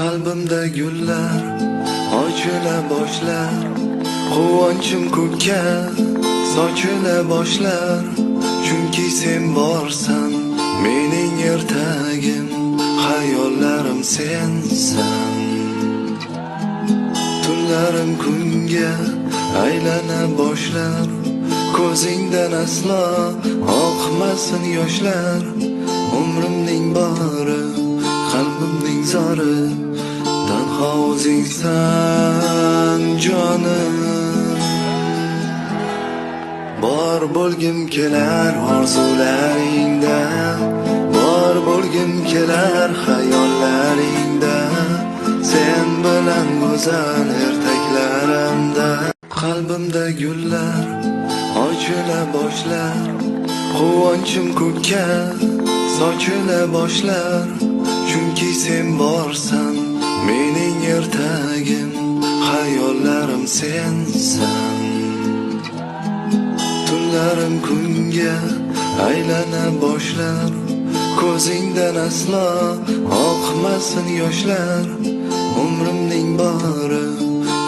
Qalbimda gullar ochila boshlar, quvonchim ko'kka sochila boshlar. Chunki sen borsan, mening ertagim, hayollarim sensan. Tunlarim kunga aylana boshlar, ko'zingdan aslo oqmasin yoshlar. Umrimning bori, qalbimning zori, tanho o'zingsan jonim. Bor bo'lgim kelar orzularingda, bor bo'lgim kelar hayollaringda. Sen bilan go'zal ertaklarimda. Qalbimda gullar ochila boshlar, quvonchim ko'kka sochila boshlar. Chunki sen borsan, mening ertagim, hayollarim sensan. Tunlarim kunga aylana boshlar, ko'zingdan aslo oqmasin yoshlar. Umrimning bori,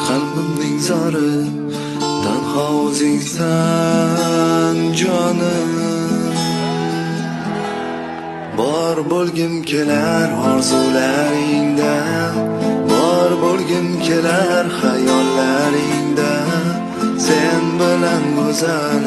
qalbimning zori, tanho o'zingsan jonim. Bor bo'lgim kelar orzularingda, bor bo'lgim kelar hayollaringda. Sen bilan go'zal